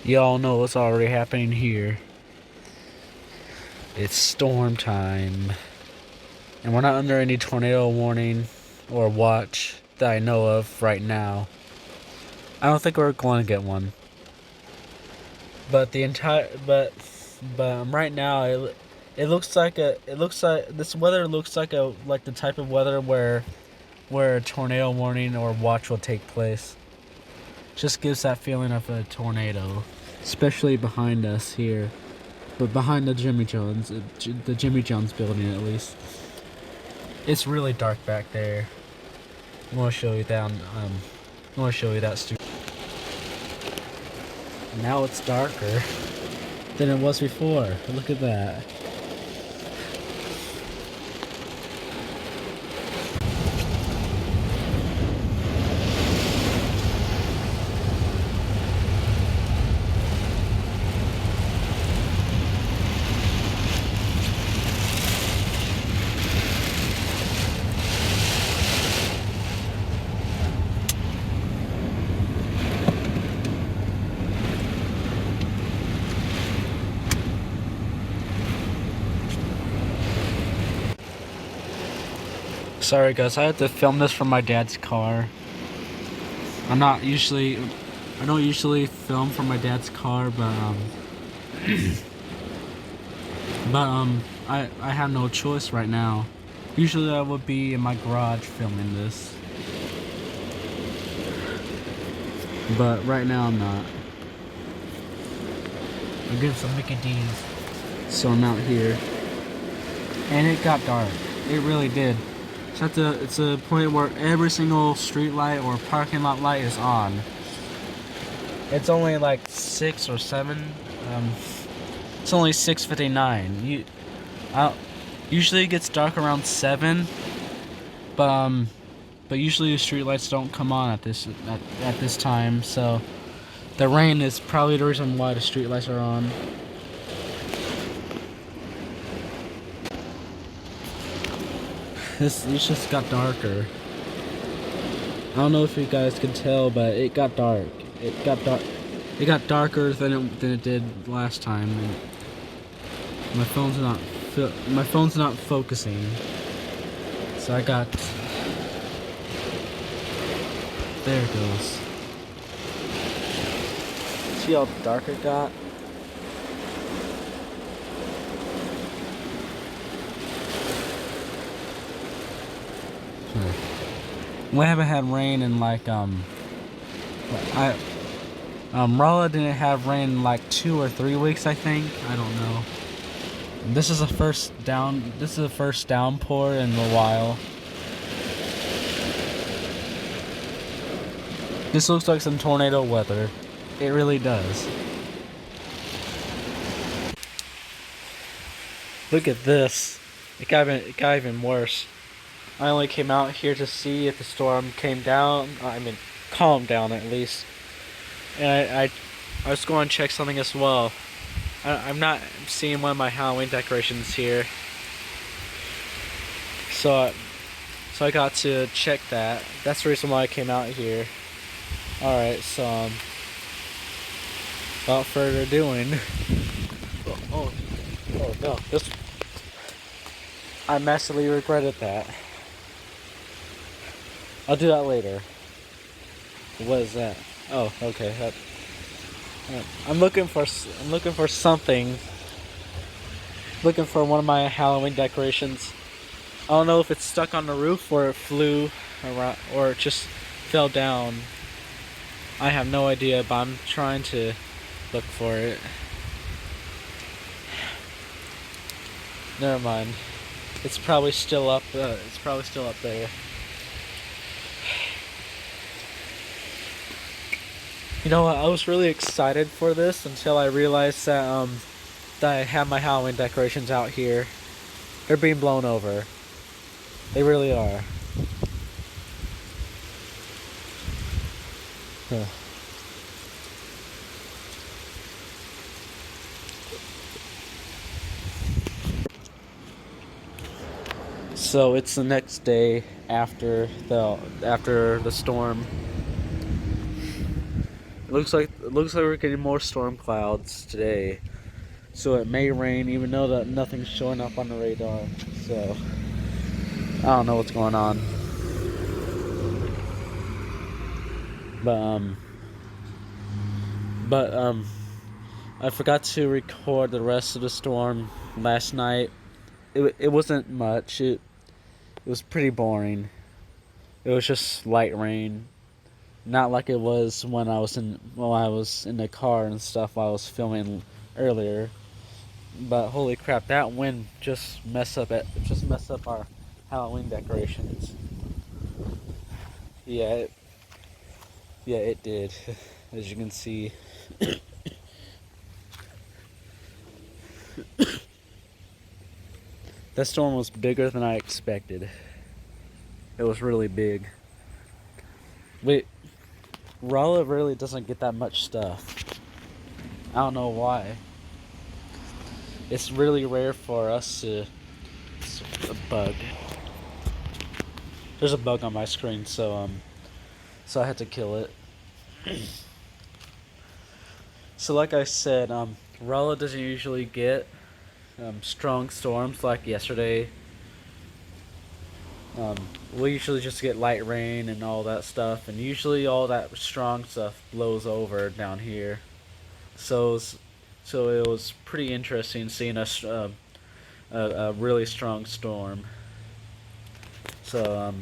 Y'all know what's already happening here. It's storm time. And we're not under any tornado warning or watch that I know of right now. I don't think we're going to get one. But right now it looks like this weather looks like the type of weather where a tornado warning or watch will take place. Just gives that feeling of a tornado, especially behind us here, but behind the Jimmy John's building at least. It's really dark back there. I'm gonna show you that. Now it's darker than it was before. Look at that. Sorry guys, I had to film this from my dad's car. I don't usually film from my dad's car, but I have no choice right now. Usually I would be in my garage filming this, but right now I'm not. I'm getting some Mickey D's, so I'm out here, and it got dark. It really did. It's a point where every single street light or parking lot light is on. It's only like 6 or 7. It's only 6:59. Usually it gets dark around 7, but usually the street lights don't come on at this time. So the rain is probably the reason why the street lights are on. It just got darker. I don't know if you guys can tell, but it got dark. It got darker than it did last time. And my phone's not focusing. So I got. There it goes. See how dark it got? We haven't had rain in like Rolla didn't have rain in like 2 or 3 weeks, I think. I don't know. This is the first downpour in a while. This looks like some tornado weather. It really does. Look at this. It got even worse. I only came out here to see if the storm came down. Calmed down at least. And I was going to check something as well. I'm not seeing one of my Halloween decorations here. So I got to check that. That's the reason why I came out here. Alright, so without further doing. Oh no. I massively regretted that. I'll do that later. What is that? Oh, okay. I'm looking for something. Looking for one of my Halloween decorations. I don't know if it's stuck on the roof or it flew around or it just fell down. I have no idea, but I'm trying to look for it. Never mind. It's probably still up. There. You know what? I was really excited for this until I realized that I have my Halloween decorations out here. They're being blown over. They really are. Huh. So it's the next day after the storm. It looks like we're getting more storm clouds today, so it may rain, even though that nothing's showing up on the radar. So I don't know what's going on, but I forgot to record the rest of the storm last night. It wasn't much. It was pretty boring. It was just light rain. Not like it was when I was in the car and stuff while I was filming earlier. But holy crap, that wind just messed up our Halloween decorations. Yeah, it did. As you can see. That storm was bigger than I expected. It was really big. Wait, Rolla really doesn't get that much stuff. I don't know why. It's really rare for us to... It's a bug. There's a bug on my screen, so I had to kill it. So like I said, Rolla doesn't usually get strong storms like yesterday. We usually just get light rain and all that stuff, and usually all that strong stuff blows over down here. So it was pretty interesting seeing a really strong storm. So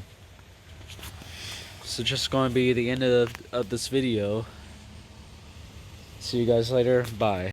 just going to be the end of this video. See you guys later. Bye.